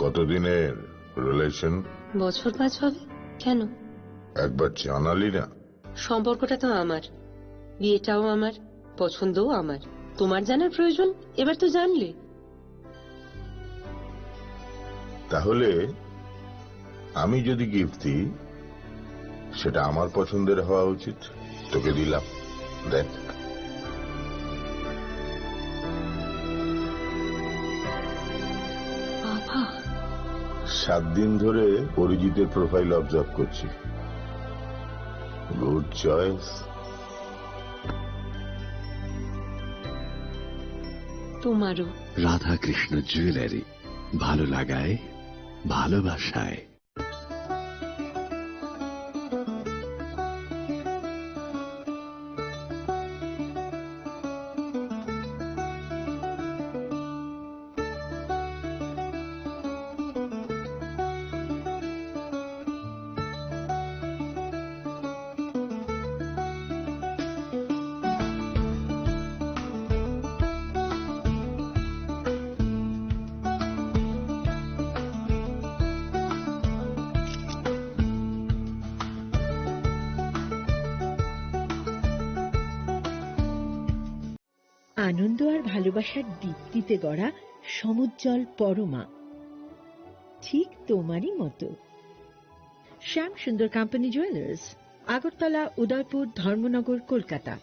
কতদিনের রিলেশন? বছর 5 হবে। কেন? একবার জানালি না? সম্পর্কটা তো আমার, বিয়েটাও আমার, পছন্দও আমার। তোমার জানার প্রয়োজন? এবার তো জানলে। তাহলে আমি যদি গিফট দিই সেটা আমার পছন্দের হওয়া উচিত। তোকে দিলাম, দেখ। বাবা, 7 দিন ধরে অরিজিতের প্রোফাইল অবজার্ভ করছি। Good choice. তোমারও। রাধাকৃষ্ণ জুয়েলারি, ভালো লাগায় ভালোবাসায়। আনন্দ আর ভালোবাসার দীপ্তিতে গড়া সমুজ্জ্বল পরমা, ঠিক তোমারই মতো। শ্যাম সুন্দর company jewellers, Agartala, Udaipur, Dharmanagar, Kolkata.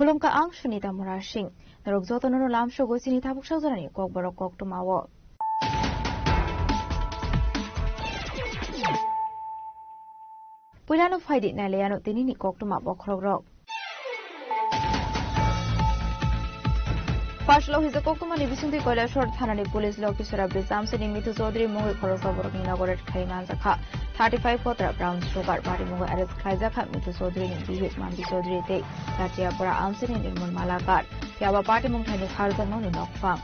Khulumka ang sunita murashing, narugzoto no lamsho go sinita bukshauzarani kokborok koktumawo. Pulano faidi naleyano tinini koktuma bokrogrok. Pashlo hise koktumani bisundi koilashor thanani police lokisora brizamse nimitu Chaudhary mohi khorosa borokni nagoret khaiman zakha 35 potra brown sugar party mogo arrest khaizakha mitu Chaudhary ni bihe mambi Chaudhary te latia pora amse ni nirmul malakar yaba party mong thani kharza no ni lokfang.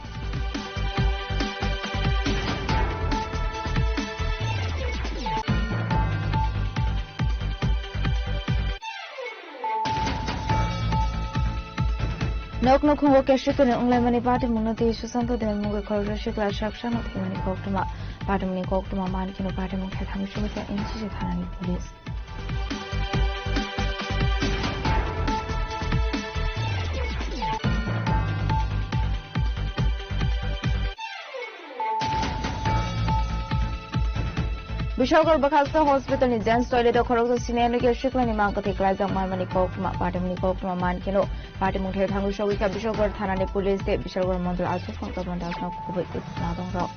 Nok nok hungo keshikone unglai mani party mungno te susanto den mogo khorja shikla shakshan no thimani koktuma party muni koktuma man kino party mong khathami shubita inchi je thanani police. Bishogor Bakasta Hospital ni Jens Toilet o Khorogdo Sinelo ke Shikla ni Mangka te Klaizang Marmani Kokuma Party Muni Kokuma Man Kino Party Mung Thir Thangu Shogi ka Bishogor Thana ni Police te Bishogor Mandul Asu Phang ka Bandas na Kubai Kitna Dong Ro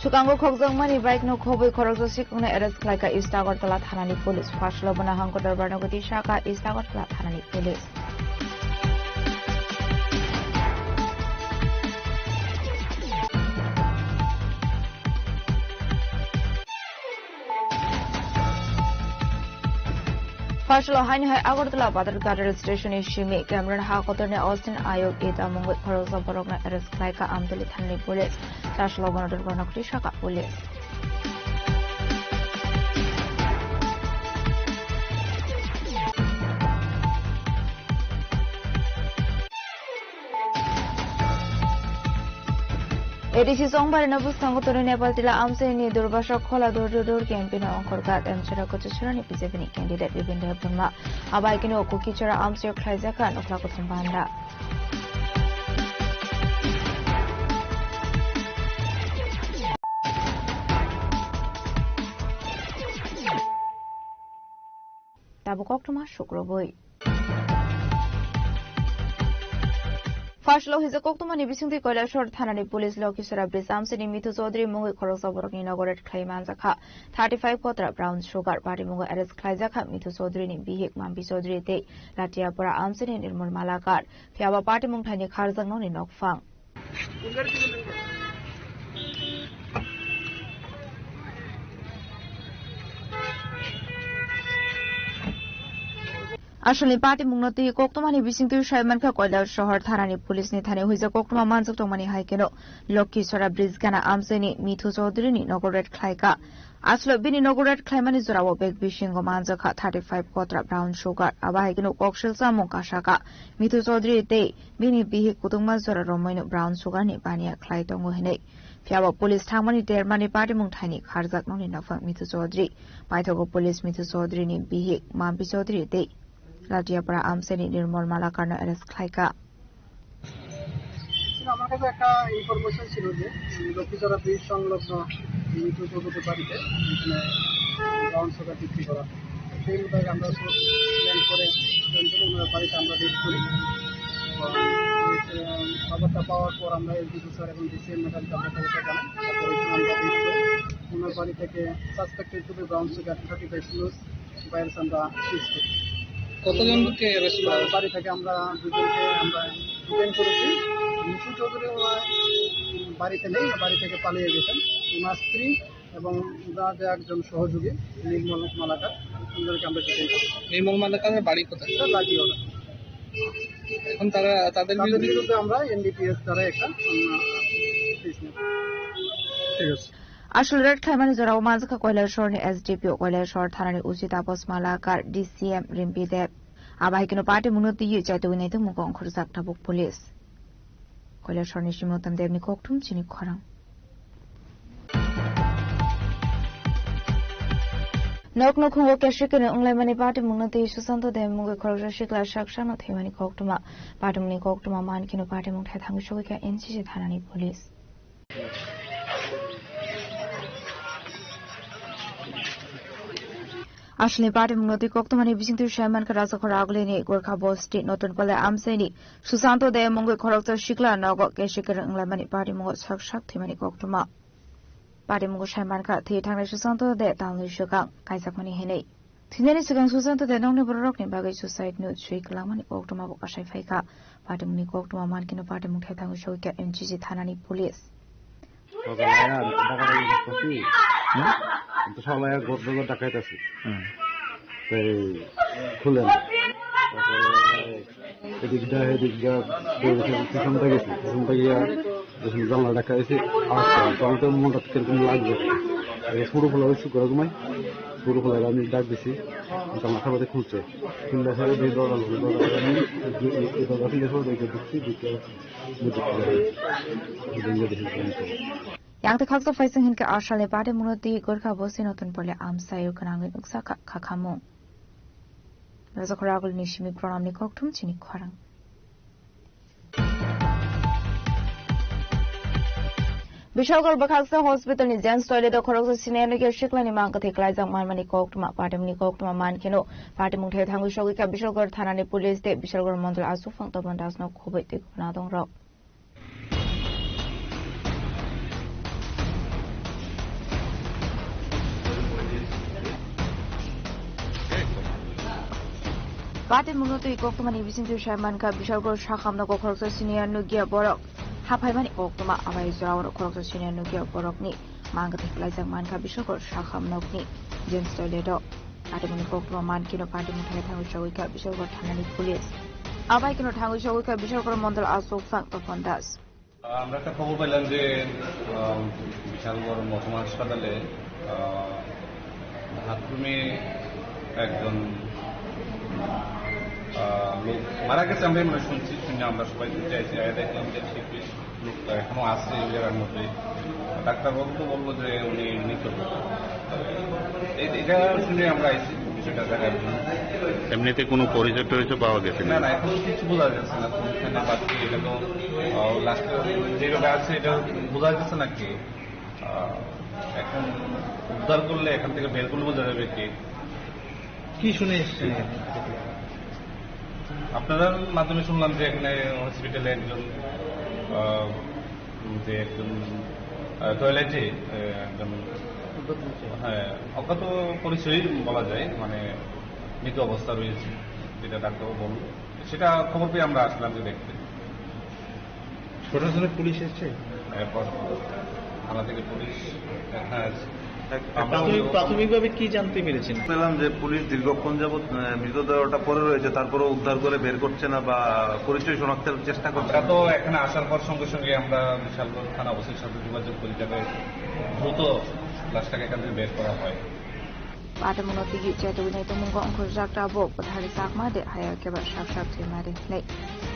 Sukango Khokjang Mani Bike no Khobai Khorogdo Sikune arrest Klaika East Agartala Thanani Police Fashlo Bana Hangkodar Barnagoti Shaka East Agartala Thanani Police Fashlo Hain Hai Agartala Badargata Station is Shimi Cameron Hakotorne Austin Ayok Eta Mongol Khorogdo Borogna arrest Klaika Amdali Thanani Police Fashlo Bana Barnagoti Shaka Police ADC সোমবার নবুস সংগঠন নেপাল জেলা আমসেনি দুর্বাসক খোলা দৌড় campaign অঙ্করগাত এমসেরা কচুছরানি বিজেপি ক্যান্ডিডেট বিপিন দেববর্মা আবাইকিনো কুকিচরা আমসিও খাইজাকা নখলা কথম বান্দা tabu koktuma shukroboi Fashlo his a koktuma ni bising koila short thanani police lokisura brisams ni Mithu Chaudhary mungi khorosaborokni nagoret khaimanjakha 35 potra brown sugar party mungo arrest khlaijaka Mithu Chaudhary ni bihik mambi Chaudhary te latiapara amsini nirmal malakar phiaba party mung thani kharjangno ni nokfang Asholi party mungnoti koktomani bisingtu shaiman ka koila shahar tharani police ni thane huija koktoma manjuk tongmani haikeno Lokisora bridge kana amseni Mithu Chaudhary ni nogoret khlaika aslo bini nogoret khlaimani zorawo beg bishingo manjaka 35 kotra brown sugar aba haikeno kokshil samung kashaka Mithu Chaudhary te bini bihi kutungma zora romoino brown sugar ni bania khlai tongo hene phiaba police thangmani termani party mung thani kharjak noni nafang Mithu Chaudhary paithogo police Mithu Chaudhary ni bihi mambi Chaudhary te Latiapara amseni nirmal malakar na arrest khlaika আমার কাছে একটা information ছিল যে Lakshmichhara bridge সংলগ্ন মিঠু চৌধুরী বাড়িতে brown sugar বিক্রি করা সেই মোতাবেক আমরা প্ল্যান করে ওনার বাড়িতে আমরা রেড করি খবরটা পাওয়ার পর আমরা এসডিপি স্যার এবং ডিসিএম ম্যাডামকে আমরা খবরটা জানাই তারপরে আমরা ওনার বাড়ি থেকে suspected to be brown sugar 35 kilos বাইরেস আমরা সিজ করি কতজনকে বাড়ি থেকে আমরা দুজনকে আমরা ডিটেইন করেছি মিঠু চৌধুরী বাড়িতে নেই বাড়ি থেকে পালিয়ে গেছেন ওনার স্ত্রী এবং ওনার যে একজন সহযোগী নির্মল মালাকার ওনাদেরকে আমরা ডিটেইন করি নির্মল মালাকারের বাড়ি কোথায় লাঠিওড়া এখন তাদের বিরুদ্ধে আমরা এনডিপিএস দ্বারা একটা কেস নেব ঠিক আছে Ashul red khaimani zorawo manjaka koila shorni SDPO koila shor thanani uchi tapos malakar DCM rimpi deb abahikino party munoti yu chaito winai tung mukong khursak tabuk police koila shorni shimotam devni koktum chini khorang nok nok hungo keshikene unglai mani party munoti susanto dev mungo khorja shikla shakshano themani koktuma party muni koktuma mankino party mung thai thangu shogika NCC thanani police Ashli party munoti koktomani bisingtu shaiman ka rasa khoragule ni Gorkha Bosti notun pale amseni Susanto de mungo khorokta shikla nago keshikar nglamani party mungo sakshak thimani koktoma party mungo shaiman ka thi thangre Susanto de tangli shukang kaisakmani henei thindeni sigang Susanto de nongni borok ni bagai suicide nu chui klamani koktoma bo kasai phaika party muni koktoma mankino party mung thai thangu shokya MCC thanani police সবাই গড় ডাকাইতেছি খুলেন এদিকটা এদিকটা পিছনটা গেছি পিছনটা গিয়া জানলা ডাকাইছি তখন তো মনটা কিরকম লাগবে পুরো খোলা হয়েছি করে ঘুমাই পুরো খোলা আমি ডাক দিছি জানলা খাবারে খুলছে খুললে ফেলে দিয়ে দরজা ঢুকছি Yang te khaksa faising hin ke ashale party munoti Gorkha Bosti notun pole amsayu kanang uksa khakhamu Raza khoragul nishimi pranam ni koktum chini khorang Bishalgor bakhaksa hospital ni Jens toilet khoroksa sinene ke shikla ni mang ka theklai jang man mani koktuma party muni koktuma man keno party mung thai thangu shogi ka Bishalgor thana ni police te Bishalgor mandal asu phang taban das no khobai te na dong ro Party mungoto ikoktomani bisingtu shaiman ka Bishalgor shakhamna ko khoroksa senior nugia borok haphaimani koktoma abai zorawro khoroksa senior nugia borok ni manga theklai jang man ka Bishalgor shakhamnok ni James Toledo party muni koktoma man kino party mun thai thangu shogi ka Bishalgor thanani police abai kino thangu shogi ka Bishalgor mandal asok sang topon das আমরা একটা খবর পেলাম যে বিশালগড় মহকুমা হাসপাতালে বাথরুমে একজন লোক মারা গেছে আমরা মনে শুনছি শুনে আমরা সবাই চাইছি দেখলাম যে লোকটা এখনো আছে এই জায়গার মধ্যে ডাক্তারবাবু তো বললো যে উনি মৃত এটা শুনে আমরা আইছি বিষয়টা দেখার জন্য এমনিতে কোনো পরিচয় টরিচয় পাওয়া গেছে না না এখন কিছু বোঝা যাচ্ছে না কোনখানে পাচ্ছি এটা তো লাস্টে যেভাবে আছে এটা বোঝা যাচ্ছে না কি এখন উদ্ধার করলে এখান থেকে বের করলে বোঝা যাবে কি কি শুনে এসছেন? আপনাদের মাধ্যমে শুনলাম যে এখানে হসপিটালে একজন টয়লেটে একজন অজ্ঞাত পরিচয় বলা যায়, মানে মৃত অবস্থা রয়েছে, যেটা ডাক্তারও বলল। সেটা খবর পেয়ে আমরা আসলাম যে দেখতে। প্রশাসনের পুলিশ এসছে? থানা থেকে পুলিশ। হ্যাঁ, প্রাথমিকভাবে কি জানতে পেরেছেন? পেলাম যে পুলিশ দীর্ঘক্ষণ যাবৎ মৃতদেহটা পরে রয়েছে, তারপরেও উদ্ধার করে বের করছে না বা পরিচয় শনাক্তের চেষ্টা করছে। তো এখানে আসার পর সঙ্গে সঙ্গে আমরা বিশালগড় থানা ওসির সাথে যোগাযোগ করি, যাতে দ্রুত লাশটাকে এখান থেকে বের করা হয়। Padamunotigi Jetawinay Tumungo ang Kurjakta Bo, Padhari Sakmade, Hayakeba Shakshak Timade, Nay.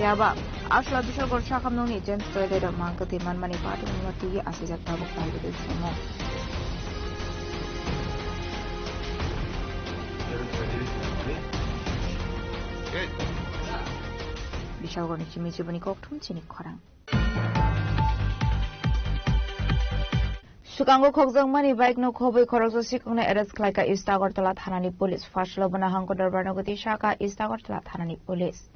Yaba, Ashla Bishal Gorshakam Noni, James Toyota Mankati Manmani Padamunotigi, Asizak Tabuk Ivy Sumo. Bishal Gornichi Michibani Koktum Chinik Korang. Sukango Kokzangmani bike no Kobe Koroso Sikuna Eres Klaka Istagortala Hanani Police, Fashlobana Hanko Darbanagoti Shaka Istagortala Hanani Police.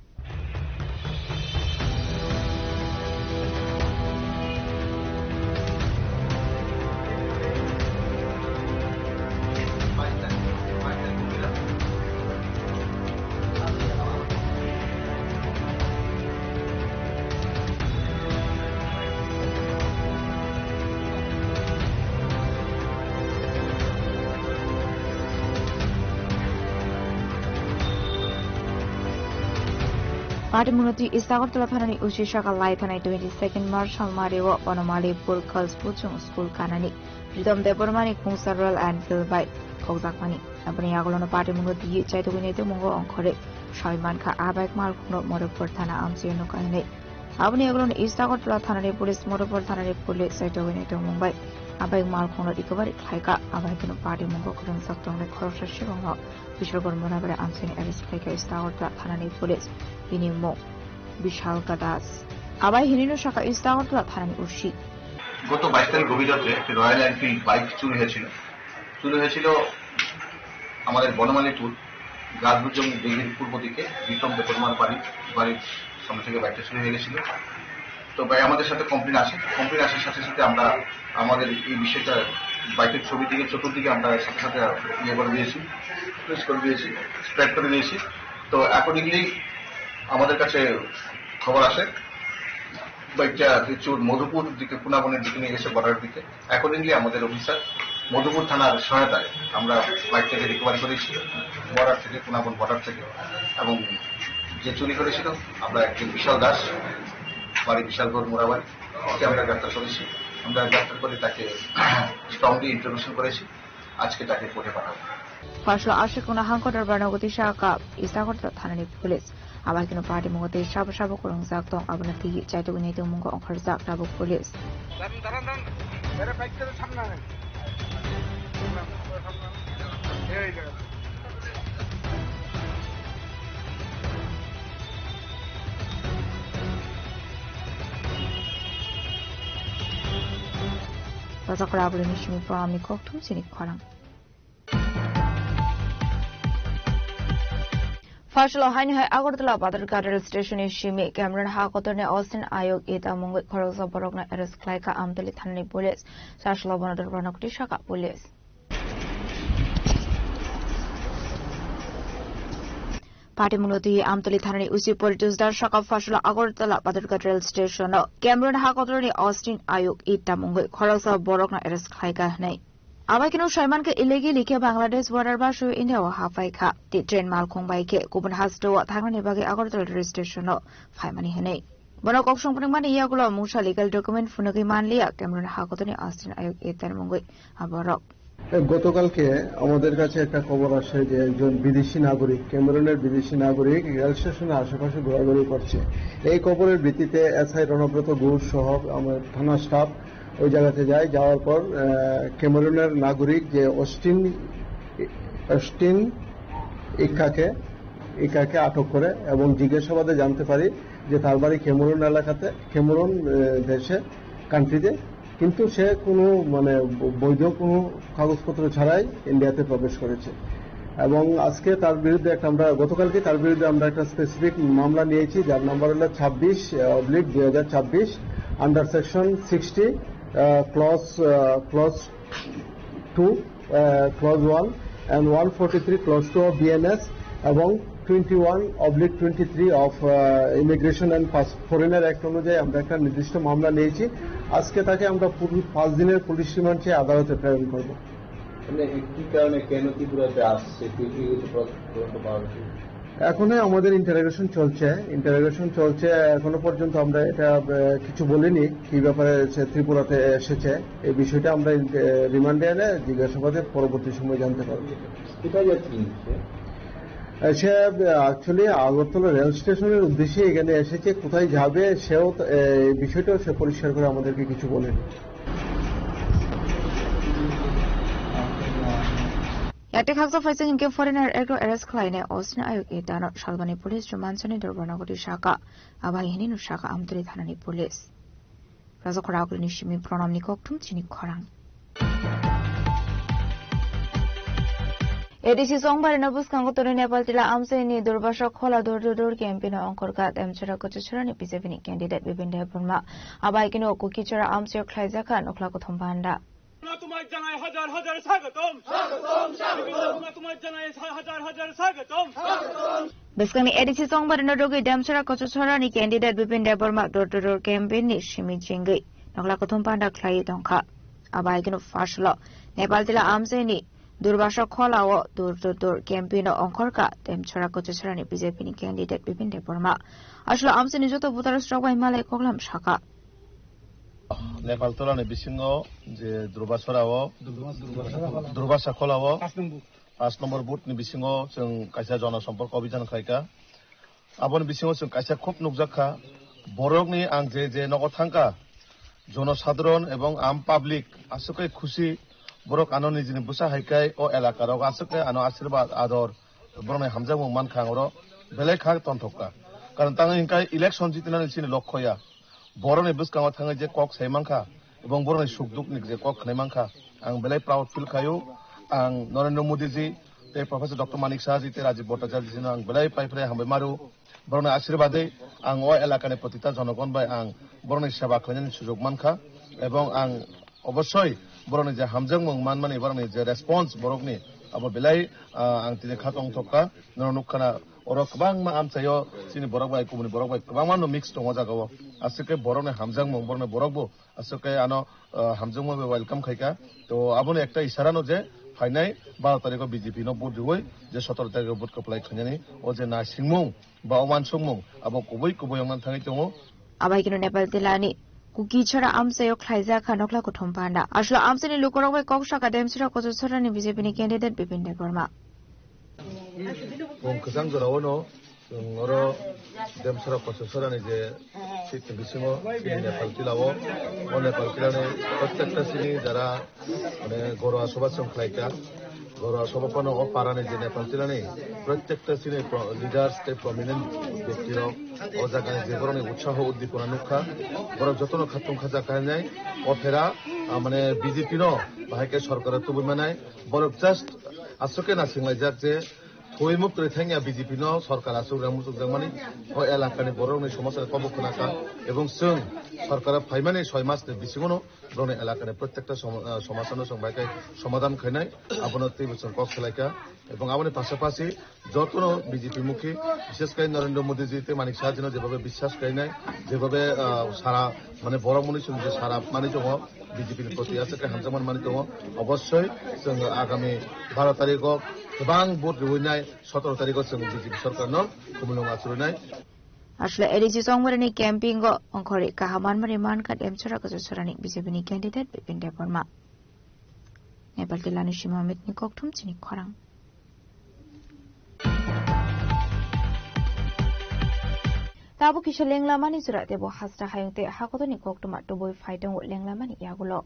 Padamunoti Istagortala Hanani Ushishaka Laithanai 22nd March Halmarewa Panamalipur Girls Puchung School Kanani Pridom Debormani Kungsa Royal Enfield by Kokzakmani Abani Agolona Padamunoti Chaitawinete Mungo Onkore Shaiman Ka Abak Malkuno Morapur Thana Amsiano Kane Abani Agolona Istagortala Hanani Police Morapur Hanani Police Chaitawinete Mumbai Abak Malkuno recovery Kaika Abakino Padamungo Kurun Saktong Korosha Shirongo Bishopur Morabara Amsin Eris Kaika Istagortala Hanani Police Binimo বিশাল গাদাস আবার হিরিনো শাখা ইস্তাগরতলা থানায় উর্শি গত 22 তারিখ গভীর রাতে একটি royal Enfield bike চুরি হয়েছিল আমাদের বনমালীপুর গাছবুজং দিঘির পূর্ব দিকে বিক্রম দেববর্মার বাড়ির সামনে থেকে বাইকটা চুরি হয়ে গেছিল। তো ভাই আমাদের সাথে কমপ্লেন আসার সাথে সাথে আমরা আমাদের এই বিষয়টা বাইকের ছবি দিকে চতুর্দিকে আমরা সাথে সাথে ইয়ে করে দিয়েছি, প্রেস করে দিয়েছি, স্প্রেড করে দিয়েছি। তো অ্যাকর্ডিংলি আমাদের কাছে খবর আসে বাইকটা চোর মধুপুর দিকে পুনাবনের দিকে নিয়ে গেছে, বর্ডার দিকে। অ্যাকর্ডিংলি আমাদের অফিসার মধুপুর থানার সহায়তায় আমরা বাইকটাকে রিকভারি করেছি বর্ডার থেকে, পুনাবন বর্ডার থেকে। এবং যে চুরি করেছিল আমরা একজন বিশাল দাস, বাড়ি বিশালগড় মোড়াবাড়ি, ওকে আমরা গ্রেপ্তার করেছি। আমরা গ্রেপ্তার করে তাকে স্ট্রংলি ইন্টারভিউশন করেছি। আজকে তাকে কোর্টে পাঠাবো। Faslo Ashikuna Hanko Darbanagoti Shaka Istagortala Hanani Police Abakino Party Mugati Shaba Shaba Kurung Zaktong Abanati Chaitawinete Mungo Onkarzak Tabuk Police Bazakra Abulini Shimi Farami Koktum Sinik Korang Faslo Haini Agortala Badarka Rail Station is Shimi, Cameron Hakotone, Austin Ayok, Eta Mungo, Korosa Borogna, Eres Klaika, Amtali Thani Police, Sashlo Bonadar Ranokti Shaka Police. Party Munoti, Amtali Thani Usi Politus, Dar Shaka Faslo Agortala Badarka Rail Station, Cameron Hakotone, Austin Ayok, Eta Mungo, Korosa Borogna, Eres Klaika, Nay. Abakino Shaimanke illegally ke Bangladesh border bashu India wa Hafaika, the train Malkong Bike, Kuban has to what Tangani Bagi Agortal Station, 5 money hene. Bonok Shomani Yagulo Musha legal document Funaki Manlia, Cameron Hakotoni, Austin Ayok, Ethan Mungui, Aborok. গতকালকে আমাদের কাছে একটা খবর আসে যে একজন বিদেশি নাগরিক, ক্যামেরুনের বিদেশি নাগরিক রেল স্টেশনের আশেপাশে ঘোরাঘুরি করছে। এই খবরের ভিত্তিতে এসআই রণব্রত ঘোষ সহ আমার থানা স্টাফ ওই জায়গাতে যায়। যাওয়ার পর ক্যামেরুনের নাগরিক যে অস্টিন ইকাকে আটক করে এবং জিজ্ঞাসাবাদে জানতে পারি যে তার বাড়ি ক্যামেরুন এলাকাতে, ক্যামেরুন দেশে, কান্ট্রিতে, কিন্তু সে কোনো বৈধ কোনো কাগজপত্র ছাড়াই ইন্ডিয়াতে প্রবেশ করেছে। এবং আজকে তার বিরুদ্ধে গতকালকে তার বিরুদ্ধে আমরা একটা স্পেসিফিক মামলা নিয়েছি, যার নাম্বার হলো 26/2026 under section 60 clause 2 clause 1 and 143 clause 2 of BNS এবং 21/23 of immigration and foreigner act অনুযায়ী আমরা একটা নির্দিষ্ট মামলা নিয়েছি। আজকে তাকে আমরা 5 দিনের পুলিশ রিমান্ড চেয়ে আদালতে প্রেরণ করব। কি কারণে কেন ত্রিপুরাতে আসছে এখনো আমাদের ইন্টারোগেশন চলছে। এখনো পর্যন্ত আমরা এটা কিছু বলিনি কি ব্যাপারে সে ত্রিপুরাতে এসেছে। এই বিষয়টা আমরা রিমান্ডে এনে জিজ্ঞাসাবাদে পরবর্তী সময় জানতে পারব। কোথায় যাচ্ছি সে অ্যাকচুয়ালি আগরতলা রেল স্টেশনের উদ্দেশ্যে এখানে এসেছে। কোথায় যাবে সেও এই বিষয়টাও সে পরিষ্কার করে আমাদেরকে কিছু বলেনি। Yakte khaksa faising inke foreigner aircraft arrest khlaine osna ayok etano Shalbani police romansani Durbanagori shaka abai hininu shaka amturi thanani police raja khoragul nishimi pranam nikoktum chini khorang ADC সংবারে নবুস কাঙ্গতরে নেপাল টিলা আমসেনি দুর্বাসা খোলা দৌড় ক্যাম্পেইন অঙ্করকা এমছরা কচছরানি BJP candidate Bipin Debbarma আবাইকিনো কুকিচরা আমসে খ্লাইজাকা নখলা কথম ভান্ডা তোমায় জানাই হাজার হাজার স্বাগতম তোমায় জানাই হাজার হাজার স্বাগতম Biskani edisi songbari nodogi damsara kochorani candidate Bipin Dev Barma door campaign ni shimi jingi nokla kothum panda khlai dongkha abaigino fashlo Nepal tila amseni durbasha kholawo door campaign onkorka damsara kochorani BJP ni candidate Bipin Dev Barma ashlo amseni joto voter stroke himalay koklam shaka Nepal tolane bisingo je durbasha kholawo 5 নম্বর booth ni bisingo जों kaisa jona সম্পর্ক অভিযান খাইকা abon bisingo जों kaisa খুব নুকজাখা borokni ang je নগর থাঙ্কা জনসাধারণ এবং আম public আসুকে খুশি borok ano nijini busa haikai o elaka rok asuk ano আশীর্বাদ আদর borone hamjang man khangro belai khak tontokka karon tang hinkai election jitinani chini লক্ষ্যয়া borone buskango thangai je kok saimangkha এবং borone sukduk ni je kok khnaimankha ang belai proud feel khayo ang Narendra Modi ji te Professor Dr. Manik Shah ji te Rajiv Bhattacharya ji ang belai paipre hambai maru borone আশীর্বাদে ang o elakane protita jonogon bai ang borone seba khainani sujog mankha ebong ang অবশ্যই borone je hamjang mong man borone je response borokni abo belai ang tine khatong thokka nonukkana orok bang ma amchayo sini borok bai kumuni borok bai bang mano mix tongo jagao asike borone hamjang mong borone borokbo asike ano hamjang mong welcome khaika to abone ekta ishara no je ফাইনাই 12 তারিখ BJP no বুট দিবই যে 17 তারিখ বুট কপ্লাই খানি ও যে না সিংমুং বা Oman সুংমুং আবো কবই অংমান থাঙি দङ আবাইকিনো নেপাল তেলানি কুকি ছড়া আমসেও খ্লাইজা খানকলা কথম পান্ডা আসলে আমসেনি লোকরবাই ককশাকা দেমসিরা কচছরানি বিজেপি নি ক্যান্ডিডেট বিপিন দেব বর্মা খজাং জরাওনো অরো দেমসিরা কচছরানি যে সিট বিসিমো নেপাল তিলাও ও নেপাল তিলানে প্রত্যেকটা সিনি যারা মানে গরোয়া সভা সংখ্যাইকা গরোয়া সভাপন্ন ও পারানে যে নেপাল তিলানে প্রত্যেকটা সিনি লিডার্স তে প্রমিনেন্ট ব্যক্তিরা ও জায়গায় যে ধরনের উৎসাহ উদ্দীপনা নুখা বড় যতন খাতুন খাজা কাহিনায় ও ফেরা মানে বিজেপিরও বাহাইকে সরকারের তুবি মানায় বড় জাস্ট আসকে না সিংলাই যাক যে থই মুক্ত রেথাঙ্গিয়া বিজেপি ন সরকার আসুগ্রাম মুসুগ্রাম মানে ও এলাকানি বড়নি সমাজের কবক্ষনাকা এবং जों সরকার ফাইমানি 6 মাস বিসিগনো বড়নি এলাকানি প্রত্যেকটা সমাধান সংবাইকাই সমাধান খাইনাই আপন ত্রিবছর কক খেলাইকা এবং আমাদের পাশাপাশি যতন বিজেপি মুখী বিশেষ করে নরেন্দ্র মোদী জি তে মানিক শাহ জি যেভাবে বিশ্বাস খাইনাই যেভাবে সারা মানে বড় মনীষী যে সারা মানে দङ বিজেপির প্রতি আছে হামজামান মানে দङ অবশ্যই जों আগামী 12 তারিখ गोबां भोट दिहुननाय 17 तारिखआव जों बिजेपि सरकारनो कुमुलुं आचुरनाय আসলে এডিসি সংবারনি ক্যাম্পিং অঙ্করে কাহামান মানে মানকাট এমছরা কচছরানি বিজেপি নি ক্যান্ডিডেট বিপিন দেব বর্মা নেপাল তেলানি সীমামিত নি ককথুম চিনি খরাং তাবু কিশোর লেংলামানি জুরা দেব হাসরা হায়তে হাকতনি ককটুমা টবই ফাইদং লেংলামানি ইয়াগুলো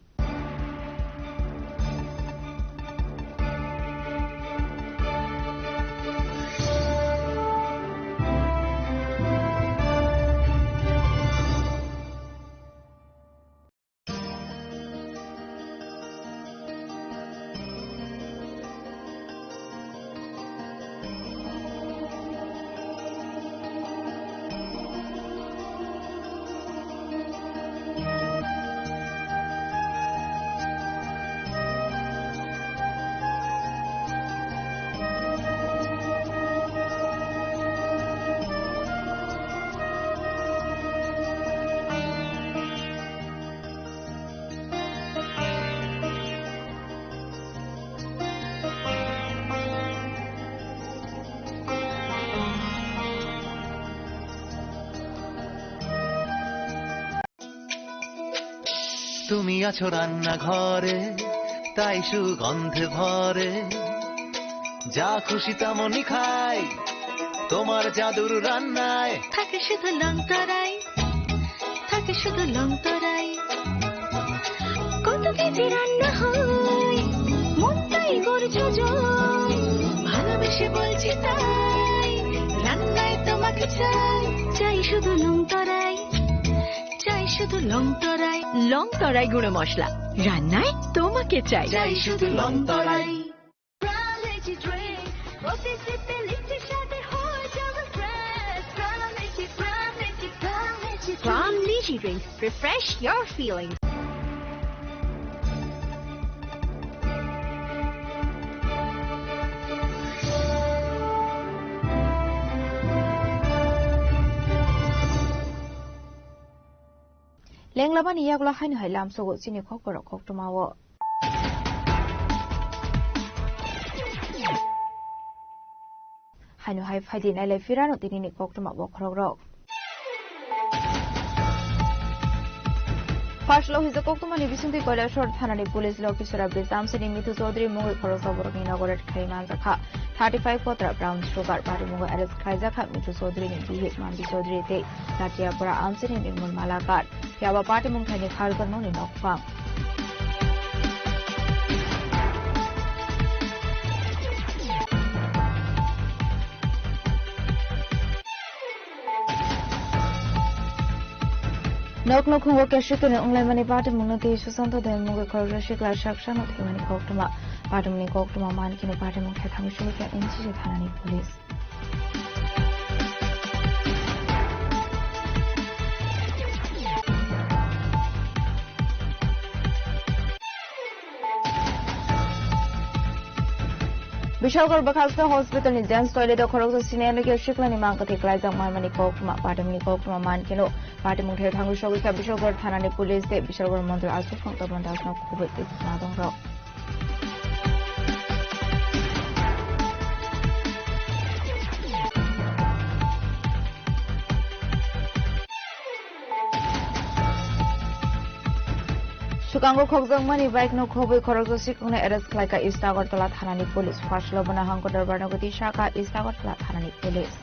তুমি আছো রান্নাঘরে তাই সুগন্ধে ভরে যা খুশি তেমনই খাই তোমার জাদুর রান্নায় থাকে শুধু লঙ্কারাই থাকে শুধু লঙ্কারাই কত কেজি রান্না হয় মনটাই করছো জয় ভালোবেসে বলছি তাই রান্নায় তোমাকে চাই চাই শুধু লঙ্কারাই চাই শুধু লঙ্কারাই লঙ্কারাই গুঁড়ো মশলা রান্নায় তোমাকে চাই চাই শুধু লঙ্কারাই From Lychee Drink, refresh your feelings. 랭라반 이야기를 하는 하이람 속을 지니 거꾸로 걱정마워. 하이누 하이 파이디 나일레 피라노 디니니 걱정마워 그러그러. Partial his the Koktumani Visunti Kola short Hanani police Lokisura Brizam sitting Mithu Sodri Mungu Korosaburg in Ogoret Kaimanzaka 35 Potra Brown Sugar Parimungo Aris Kaizaka Mithu Sodri in Bihik Mandi Sodri Day Latia Pura Amsing in Mulmalakat Yaba Party Munkani Kalganon in Okfam. Nok nok hungo ke shikene onglai mani party mungna ke susanto de mungo korja shikla shaksha no themani koktuma party muni koktuma man kini party mung khe thamu shulu ke enchi je thanani police Bishalgor Bakasta Hospital ni dance toilet o khorok sine lege shikla ni mang ka theklai jang mani koktuma party muni koktuma man kino party mung khe thamu shulu ke Bishalgor thanani police de Bishalgor mandal asu phang ta bandas no khubet na dong ro Sukango Khokjang mani bike no khoboi khorokjo sikungna arrest khlaika East Agartala thanani police Fashlo bana hangkodar barnagati shaka East Agartala thanani police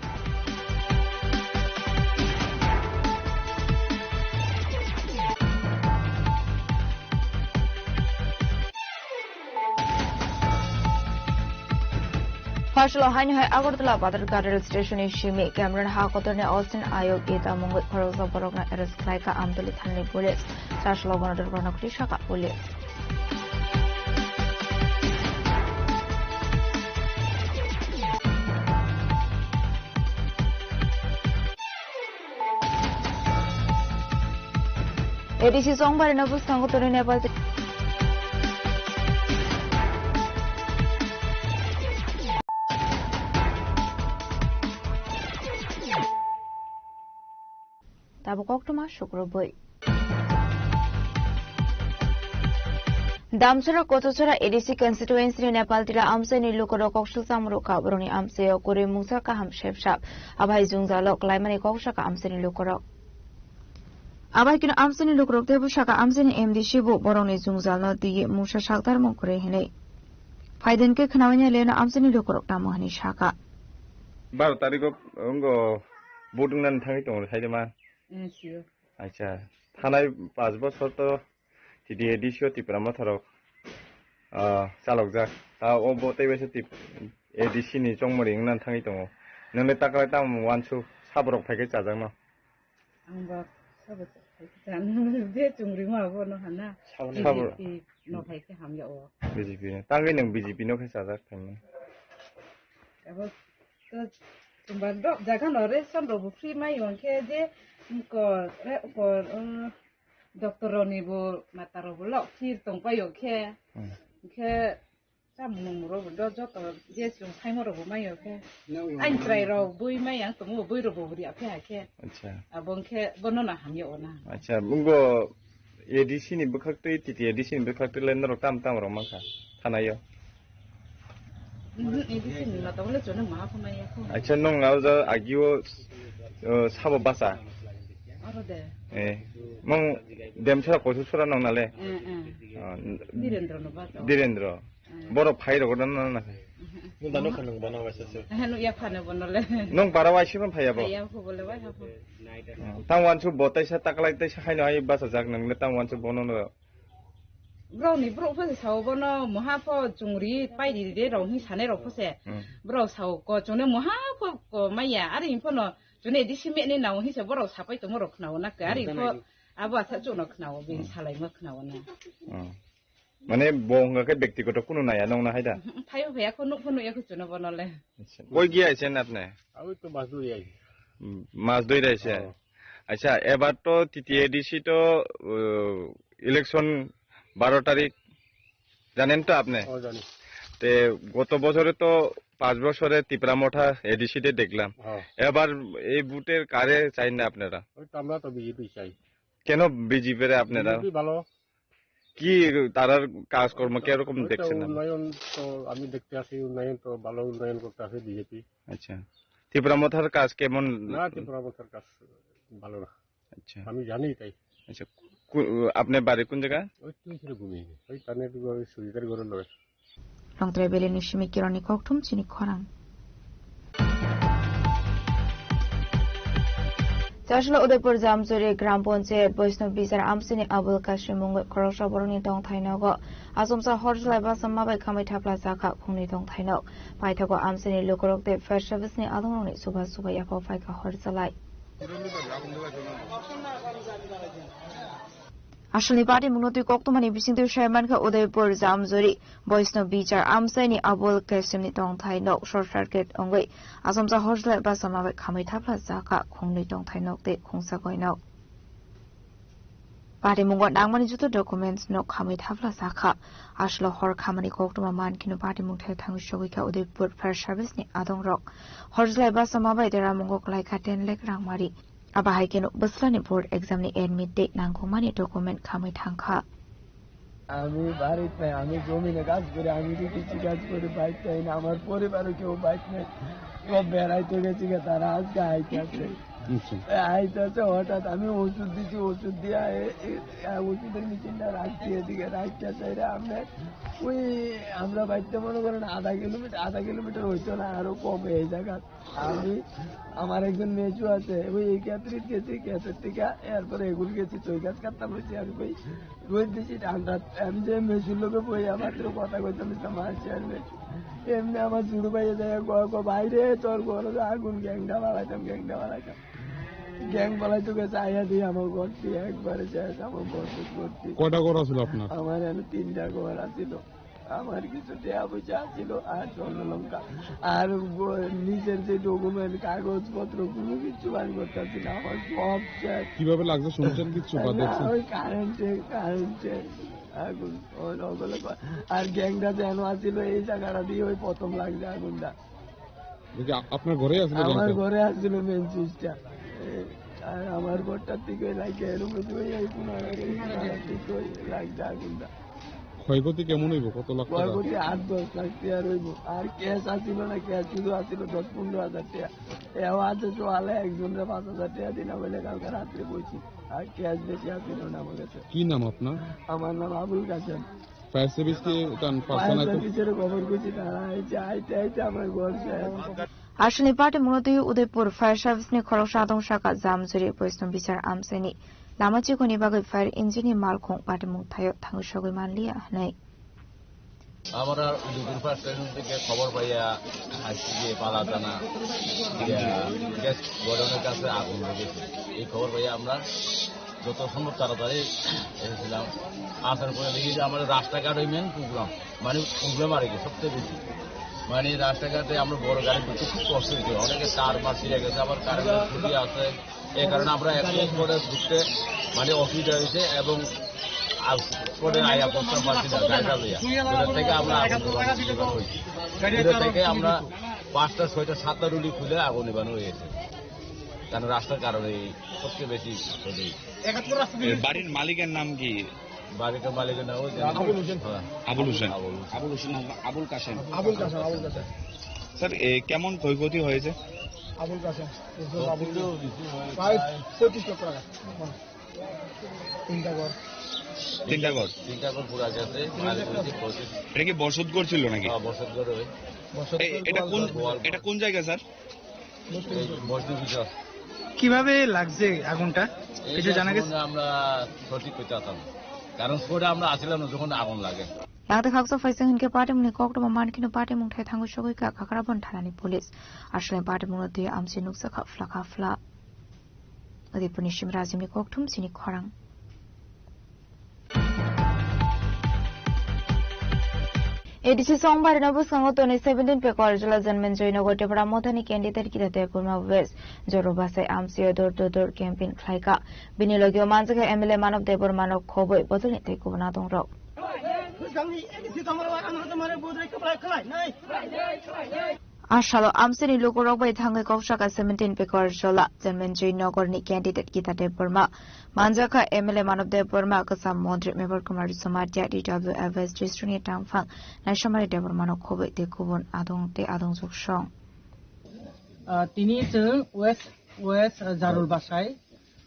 Fashlo haini hai Agartala Badargar rail station ishimi Cameron Hakotorne Austin Ayog eta Mungut Khorokjo borokna arrest khlaika Amdoli thanani police Fashlo bana barnagati shaka police ADC Songbari Nabu Sangotori Nepal Tabu Koktuma Shukroboi Damsura Kotosura ADC constituency Nepal Tira Amse Nilukoro Kokshul Samro Kabroni Amse Okure Musaka Ham Chef Shop Abai Zungzalo Klaimani Kokshaka Amse Nilukoro Abai Kino Amse Nilukoro Tebu Shaka Amse MD Shibu Boroni Zungzalo Di Musha Shaktar Mokure Hene Faiden ke Khanawanya Lena Amse Nilukoro Tamohani Shaka 12 तारिख को boarding नान थाङै दङ साइडमा अच्छा थानाय 5 বছর তো টিডি এডিসিও টিপ্রাमा थाराव चालक जा ता अबो तैबेसे टिप एडिसि नि जंमरिं नान थाङै दङ नोंने ताकाय ताम वानसु साबरक फाइके जाजांनो आंबा साबरक फाइके जानो दे जुंग्रि माबो न हाना साबर न फाइके हामया अ बिजेपि तांगै नों बिजेपि नो खाय जाजा थांनो अब तो तुम्बार जागा नरे सनरो फ्री माइ ओनखे जे को डक्टरनिबो मातारबो ल फिर तंपायो के सामुनुरो द जत जे सुं थाइमरबो मायो के आइन ट्राइरो बुइ माया तमो बुइरबो बुरिया के अच्छा अबंखे बनना हामियो ना अच्छा बुंगो एडिसि नि बखक्तै टिटि एडिसि नि बखक्तै लेनरो ताम तामरो माखा थानायो एडिसि नि माताबले जने मा खमाया अच्छा नंगाव जा आगियो साबो बासा अरे दे মং দেমছরা কসুছরা নং নালে Direndra no ba. ধীরেন্দ্র বড় ফাই রগদান না Dano kanang banaw sa. Hanu ya phane bonole. নং বারাওয়াইছিম ফাইয়াবো Ya ko bole ba hapo. তাওয়ানসু বতাইসা তাকলাই তাইসা খাইনো আই বাসা জাক নংলে তাওয়ানসু বননো Bro ni bro pho sao bono moha pho chungri pai di de rong hi sane ro pho se. Bro sao ko chune moha pho ko maya ari pho no chune di sime ni naw hi se bro sapai to mo ro khnaw na ka ari pho aba sa chu no khnaw bin salai ma khnaw na. মানে বঙ্গকে ব্যক্তিগত কোনো নাই নং না হাইদা Phai phaya ko no pho no ya ko chune bonole. কই গিয়ে আইছেন আপনি আমি তো মাছ ধরে আই মাছ ধরে আইছে আচ্ছা এবার তো টিটিএডিসি তো ইলেকশন 12 তারিখ জানেন তো আপনি জানি তে গত বছরে তো 5 বছরে ত্রিপুরামঠা এডিসি তে দেখলাম এবার এই বুটের কারে চাই না আপনারা ওই তো আমরা তো বিজেপি চাই কেন বিজেপি রে আপনারা বিজেপি ভালো কি তারার কাজকর্ম কি এরকম দেখছেন না উন্নয়ন তো আমি দেখতে আসি উন্নয়ন তো ভালো উন্নয়ন করতে আছে বিজেপি আচ্ছা ত্রিপুরামঠার কাজ কেমন না ত্রিপুরামঠার কাজ ভালো না আচ্ছা আমি জানি তাই আচ্ছা আপনি বাড়ি কোন জায়গা ওই তুই ছিল ঘুমি ওই কানে সুবিধার ঘরের লগে Longtre bele ni shimi kironi koktum chini khorang. Tashla Udaipur Jamzuri Gram Panchayat Vaishnav Bizar Amsini Abul Kashim Mungut Korosha Boroni Dong Thainago Asumsa Horjlai Basama Bai Kamai Thapla Zaka Khungni Dong Thainau Paithago Amsini Lokorok De First Service Ni Adongni Subha Subha Yapo Faika Horjalai Ashli party munoti koktumani bisingtu chairman ka Udaipur Jamzuri Vaishnav Bizar Amsini Abul Kashim Ni Dong Thainau short circuit ongoi Asumsa Horjlai Basama Bai Kamai Thapla Zaka Khungni Dong Thainau De Khungsa Goinau Party mungot nangmani juto documents no Kamai Thapla Zaka Ashlo hor kamani koktuma man kinu party mungthai thang shogi ka Udaipur Fire Service ni Adong Rock Horjlai Basama Bai dera mungok lai ka 10 lakh rangmari Abahai kenu baslani board exam ni admit date nangkomani document kamai thangkha আমি বাড়িতে আমি জমিনে কাজ করি আমি কিছু কাজ করে বাইক চাই না আমার পরিবারও কেউ বাইক নেই সব বেড়াইতে গেছি তারা আজকে আইতেছে আইতেছে হঠাৎ আমি ওষুধ দিচ্ছি ওষুধ দিয়ে ওষুধের মেশিনটা রাখছি এদিকে রাখতে চাই আমরা ওই আমরা বাড়িতে মনে করেন আধা কিলোমিটার হইতো না আরো কম এই জায়গা আমি আমার একজন মেজু আছে ওই ক্যাথরিক গেছি ক্যাথের থেকে এরপরে এগুলো গেছি চই গাছ কাটতাম হয়েছি আমি ওই রোদ দিচ্ছি ঠান্ডা আমি যে মেজুর লোকে বই আমার তো কথা কইতাম মারছি আর মেজু এমনি আমার ছোট ভাইয়ে যায় বাইরে তোর ঘরে আগুন গ্যাংটা বাড়াইতাম গ্যাং বাড়াইতে গেছে আইয়া দিয়ে আমার ঘর দিয়ে একবারে শেষ আমার ঘর করছি কয়টা ঘর আছিল আপনার আমার এখানে 3টা ঘর আছিল আমার কিছু টাকা পয়সা ছিল আর স্বর্ণলঙ্কা আর নিজের যে ডকুমেন্ট কাগজপত্র কোনো কিছু বার করতেছি না আমার সব কিভাবে লাগছে শুনছেন কিছু ওই কারেন্টে আগুন আর গ্যাংটা যেন আসছিল এই জায়গাটা দিয়ে ওই প্রথম লাগছে আগুনটা আপনার ঘরে আসছিল আমার ঘরে আসছিল মেন সুইচটা আর আমার ঘরটার থেকে লাগে এর মধ্যে এই লাগছে আগুনটা ক্ষয়ক্ষতি কেমন হইব কত লাখ টাকা ক্ষয়ক্ষতি 8-10 লাখ টাকা হইব আর ক্যাশ আসছিল না ক্যাশ শুধু আসছিল 10-15 হাজার টাকা এও আছে চলে একজনের 5,000 টাকা দিনা বলে কালকে রাত্রে বইছি আর ক্যাশ বেশি আসছিল না আমার কাছে কি নাম আপনার আমার নাম আবুল কাসেম ফায়ার সার্ভিস কে ফায়ার সার্ভিসের খবর করছি তারা আইতে আমার ঘর Ashli party munoti Udaipur Fire Service ni Khorosha Adong Shaka Jamzuri Vaishnav Bizar Amsini Lamachi koni bagai fire engine malkhong party mungthayo thangshogoi manlia hanai আমরা উদয়পুর ফায়ার স্টেশন থেকে খবর পাইয়া আসছি যে পালাদানা গ্যাস গোডাউনের কাছে আগুন লেগেছে এই খবর পাইয়া আমরা যত সম্ভব তাড়াতাড়ি এসেছিলাম আসার পরে দেখি যে আমাদের রাস্তাঘাট ওই মেন প্রোগ্রাম মানে প্রোগ্রাম আর কি সবচেয়ে বেশি মানে রাস্তাঘাটে আমরা বড় গাড়ি ঢুকতে খুব কষ্ট হচ্ছে অনেকে তার মার ছিঁড়ে গেছে আবার কারেন্টের ছুটি আছে এই কারণে আমরা এক করে ঢুকতে মানে অসুবিধা হয়েছে এবং করে আয়া প্রস্তাব পাচ্ছি না গাড়িটা লইয়া থেকে আমরা থেকে আমরা 5টা 6টা 7টা রুলি খুলে আগুন নিবানো হয়েছে কারণ রাস্তার কারণে সবচেয়ে বেশি বাড়ির মালিকের নাম কি বাড়ির মালিকের নাম আবুল হোসেন আবুল কাসেম স্যার কেমন ক্ষয়ক্ষতি হয়েছে আবুল কাসেম প্রায় 25 লক্ষ টাকা তিনটা ঘর পুরা গেছে এটা কি বসতঘর ছিল নাকি? বসত ঘর এটা কোন জায়গা স্যার? কিভাবে লাগছে আগুনটা কিছু জানা গেছে? আমরা সঠিক করতে পারতাম কারণ স্পটে আমরা আসিলাম না যখন আগুন লাগে। Yang terkaksa faisang hingga parti muni kok doma man kino parti mung thai thangu shogoi ka kakarabon thanani police ashle parti mung de amsi nuksa kha fla adi punishim rajim ni kok thum sini khorang ADC সোমবার নবসঙ্গ Toni 17 pay কলেজলা জন্মেন Joynagar টেপড়া মথানি candidate কিতাতে পুরমা West জরবাসে আমসিও দর campaign খাইকা বিনিলগিও মানজকে MLA মানব দেবর মানব খবই বদলনি তাই কুবনা দংরক Ashalo amsini lukurok bai thangai kawshaka 17 pe korjola Janmen Jaynagar ni candidate Gita Burma Manjaka MLA Manobdev Burma Kasam Mondri Member Kumari Somatia DWFS District Tangfang National Development Khobe de Kubun Adong Zukshong তিনি जों waste जारुल बासाय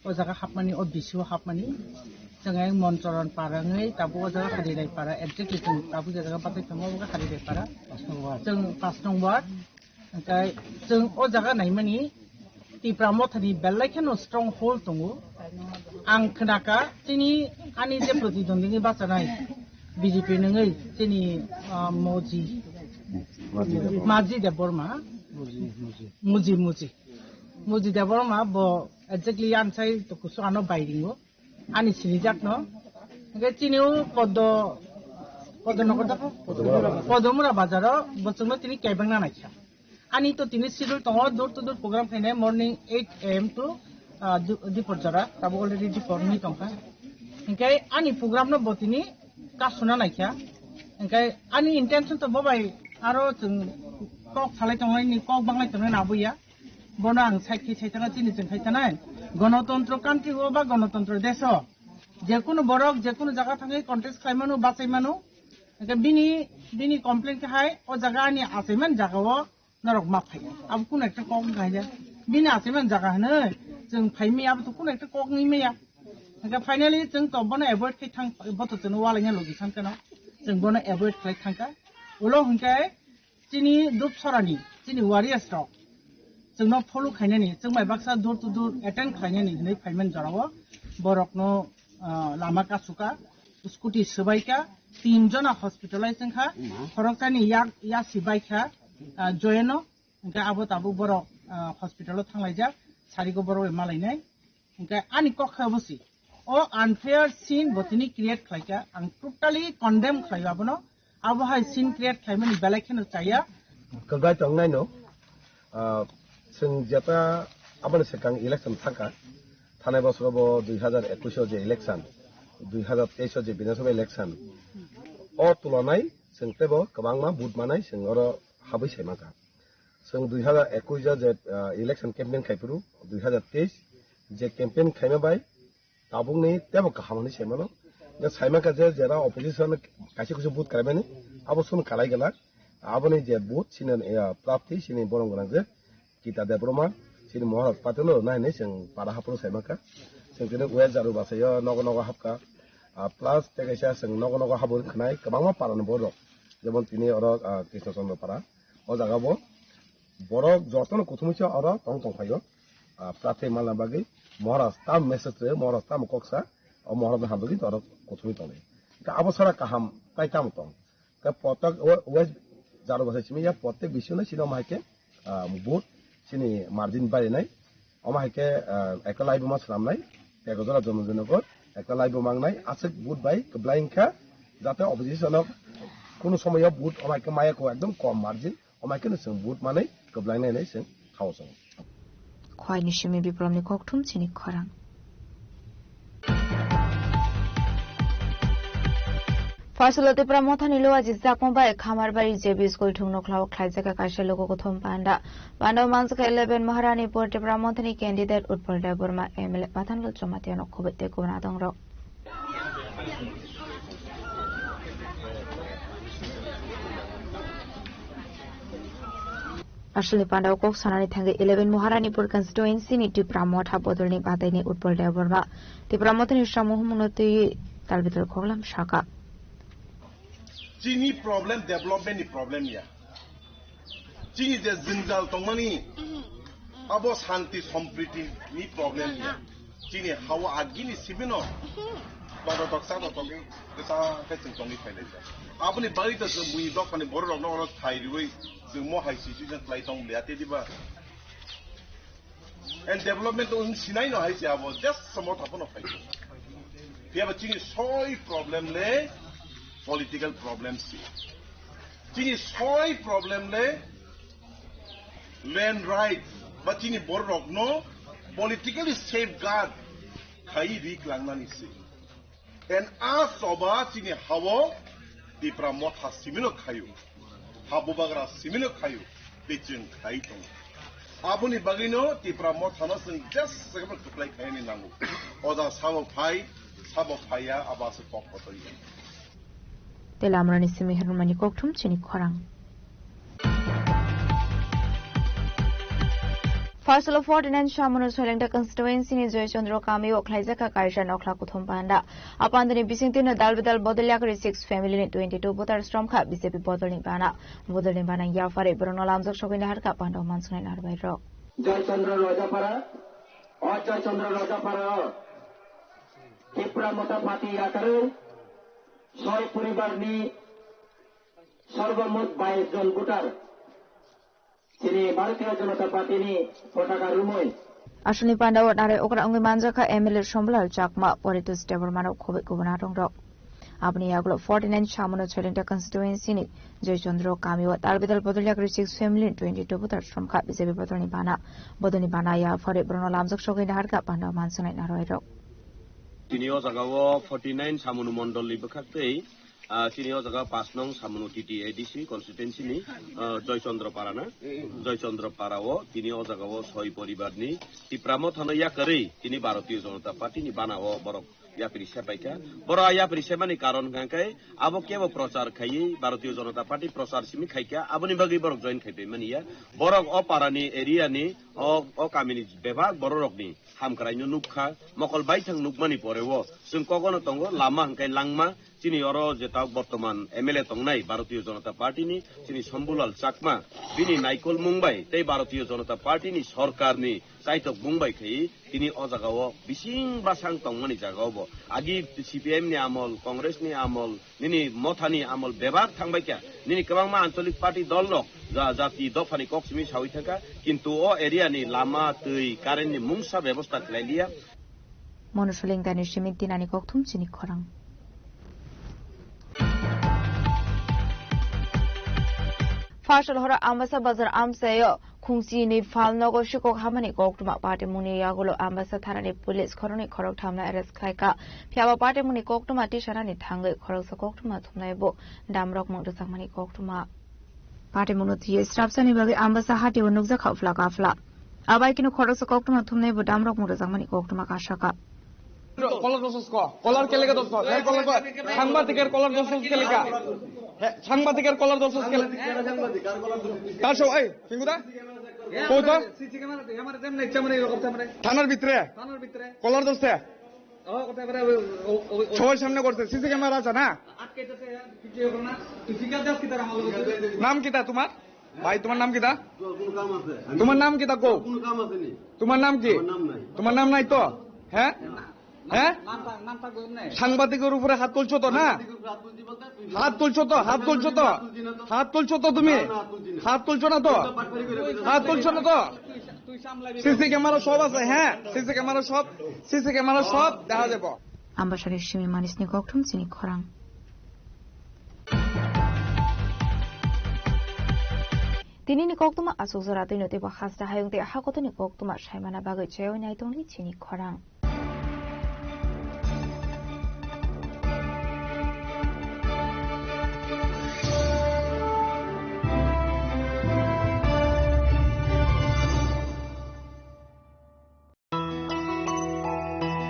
ओ जागा हाबमानि ओ बिसु हाबमानि जों मन्त्रन पाराङै ताबो ओ जागा खारिनाय पारा exactly जों ताबो जागा बाथै थमो खारिनाय पारा जों 5 नम्बर ओमफ्राय जों ओ जागा नायमानि तिप्रामथनि बेलायखेनो स्ट्रं होल्ड दङ आं खोनाका जोंनि आंनि जे प्रतिद्वन्दिनि बाचानाय बिजेपि नङै जोंनि माजि देब बर्मा मुजी देबरमा ब एक्जेक्टली आनसाय तो कुसु आनो बाइरिंगो आनि सिनिजाक न गे चिनिउ पद नगरदाखो पदमुरा बाजारो बचंनो तिनि केबांना नायखा आनि तो तिनि शिड्यूल दङ दूर टू दूर प्रोग्राम फैनाय मर्निं 8 AM टू दिपरजरा ताबो अलरेडी दिपरनि दंखा ओंखाय आनि प्रोग्राम न बतिनि कासुना नायखा ओंखाय आनि इन्टेन्सन तो बबाय आरो जों कक थालाय तंलायनि कक बांलाय तंलाय नाबुया बना आं साइखि साइथाङा तिनि जों खायथानाय गणतन्त्र कान्ट्रि हो बा गणतन्त्र देश जेकुनु बरक जेकुनु जागा थाङै कन्टेस्ट खायमानु बाचायमानु बिनि कमप्लेन खाय ओ जागानि आसायमान जागाव नरक माफाय अब कुन एकटा कक गायजा बिनि आसायमान जागा हनो जों फाइमे अब तो कुन एकटा कक निमेया ओंखाय फाइनाली जों तो बना एभयड खाय थां बतजों वालायना लगिसान kana जों बना एभयड खाय थांका उलो हुंखाय चिनि दुप सरानि चिनि वारियास रक जोंनो फलो खायनानि जों मायबाक्सा दूर टू दूर एटेन्ड खायनानि नै फाइमेन जराव बरकनो लामा कासुका स्कुटी सबायका 3 जना हॉस्पिटलाइज जोंखा फरकतानि या सिबायखा जयनो ओंखाय आबो ताबो बरक हॉस्पिटलाव थांलायजा सारिगो बरक मालायनाय ओंखाय आनि कखाबसि ओ अनफेयर सीन बतिनि क्रिएट खायका आं टोटली कन्डेम खायबाबनो आबो हाय सीन क्रिएट खायमानि बेलायखेनो चाया कगाय तंनाय नो जों जेता आबाद सेकां इलेक्शन थाका थानाय बोसोराव 2021 जे इलेक्शन 2023 जे विधानसभा इलेक्शन अ तुलनाय जों तेबो गोबांमा बुट मानाय जों अरो हाबै सायमाका जों 2021 जे इलेक्शन कैंपेन खायफुरु 2023 जे कैंपेन खायमाबाय ताबुंनि तेबो खामानि सायमानो जे सायमाका जे जेरा अपोजिशन कासे कुसे बुट करायमानि आबो सुन खालाय गला आबोनि जे बुट सिने प्राप्ति सिने बरं गोनां जे Kita Debroma, sini mohon patelo, nah ini yang para hapus saya maka, yang kini gue jaru bahasa ya nogo hapka, plus tegaknya yang nogo hapun kenai, kebangma para neboro, zaman ini orang Krishna Chandra para, orang jaga borok jotono kutumicha orang tong payo, prate malam bagi, moras tam message moras tam koksa, orang moras berhambugi orang kutumit oleh, ke apa sara kaham, kai tam tong, ke potak gue jaru bahasa cimi ya potek bisu nih sini mahke, mubut sini margin bayi nai, omah ke ekalai buma seram nai, ekodora jomjonogor, ekalai bumang nai, asik boot bayi kebelain ka, jate opposition of kuno somaya boot omah ke maya ko ekdom kom margin, omah ke nuseng boot manai kebelain nai seng thousand. Khwai nishimi bipromni kokthum sini khorang. Fasulate Pramothani Loa Jizakon by Kamarbari JB School to Nokla Klaisaka Kashaloko Tom Panda. Banda Manska 11 Maharani Port Pramothani candidate Utpolda Burma Emil Patanal Chomatiano Kobete Gunadongro. Asli Pandau Kok Sanani Tangi 11 Maharanipur constituency ni Tipramotha Bodolni Batani Utpal Devarma Tipramotani Shamuhumunuti Talbitul Kolam Shaka Chini problem development ni problem ya Chini je zinjal tongmani abo shanti sampriti ni problem ya Chini hawa agini sibino bada doksa to togi desa kesin tongi phailesa apni bari ta mui dok pani bor rok no thairui mo hai situation play tong leate diba and development on sinai no hai se abo just somewhat happen of fight pia chini soi problem le political problems chini soi problem le land rights but chini bor rok no politically safeguard khai rik langna ni se and as soba chini hawo Tipramotha simino khayu Habubagra simino khayu Pichun khaitong Abuni bagino Tipramotha no sing just segment to play khaini nangu Oda sabo phaya abase pok potoi Telamrani simi hermani koktum chini khorang Farsal of Ordinance Shamanus Helenta constituency ni Joy Chandra Kami Oklaizaka Kaishan Okla Kuthum Panda. Upon the Bisintina Dalvidal Bodoliakari 6 family in 22 Botar Stromka, Bisepi Bodolimbana, Bodolimbana Yafari, Bruno Lamzak Shokin Harka Pando Manson and Arbai Rock. Joy Chandra Rojapara, or Joy Chandra Rojapara, Tipramotha Pati Yakaru, Soy Puribarni, Sorbamut by John Butar. Ashuni Pandawat Nare Okra Ungi Manjaka Emily Shombla Chakma Politus Devermano Kovic Gubernator Abni Aglo 49 Shamano Chelenta constituency ni Joy Chandra Kami what Albidal Bodoliak 6 family 22 Butters from Kat Bisebi Bodonibana Bodonibanaya for it Bruno Lamzak Shokin Harka Panda Manson and Arroyo. Tinio Zagawa 49 Samunu Mondoli Bakate. Senior Zaga Pasnong Samunu TTADC constituency ni Joy Chandra Parana Joy Chandra Parawo Tinio Zagawo Soi Poribarni Tipramotha no yakari tini Bharatiya Janata Party ni banawo borok ya perisya paika boro ya perisya mani karon kangkai abo kebo prochar khai Bharatiya Janata Party prochar simi khaika aboni bagi borok join khaipe mani ya borok o parani area ni o kamini bebag borok ni hamkraino nukha mokol baithang nukmani porewo sung kogono tongo lama hangkai langma Chini oro jeta Bortoman MLA tongnai Bharatiya Janata Party ni chini Shambulal Chakma bini Naikol Mumbai tei Bharatiya Janata Party ni sarkar ni saitok Mumbai khai tini o jagao bising basang tongmani jagao bo agi CPM ni amol Congress ni amol nini mothani amol bebak thangbai kya nini kabangma ancholik party dol no jati dofani koksimi sawi thaka kintu o area ni lama tei current ni mungsa ব্যবস্থা khlailia Monosuling dani shimit dinani kokthum chini khorang Farsal Hora Ambassa Bazar Amsayo, Kungsi ni Falnogo Shiko Hamani Koktuma Party Muni Yagulo Ambassa Thanani Police Koroni Korok Tamna Eres Kaika, Piava Party Muni Koktuma Tisharani Tangai Korok Koktuma Tumnaibo, Damrock Mondosamani Koktuma Party Munuti Strapsani Bagi Ambassa Hati Nugza Kafla Kafla. Abaikino Korok Koktuma Tumnaibo Damrock Mondosamani Koktuma Kashaka. Color dosos ko color ke lega dosos he color ko সাংবাদিকের color dosos ke lega he সাংবাদিকের color dosos ke তার সব এই সিঙ্গুদা কত CC camera দে আমার যেমন ইচ্ছা মনে করতে আমরা থানার ভিতরে color দোসে ও কথা করে সবার সামনে করতে সিসি ক্যামেরা আছে না আটকেতেছে ভিডিও করনা তুই ফিকার দাস কি তার আমার নাম কি তা তোমার ভাই তোমার নাম কি তা তোমার নাম কি তা কো কোন কাম আছে নি তোমার নাম কি তোমার নাম নাই তো হ্যাঁ হ্যাঁ সাংবাদিকের উপরে হাত তুলছো তো না হাত তুলছো তো তুমি হাত তুলছো না তো সিসি ক্যামেরা সব আছে হ্যাঁ সিসি ক্যামেরা সব দেখা যাবে Ambassador Shimi Manisni Koktum Sini Khorang Tini ni Koktuma Asuzara Tino Tiba Hasta Hayung Te Hakotoni Koktuma Shaimana Bagai Cheo Naitoni Chini Khorang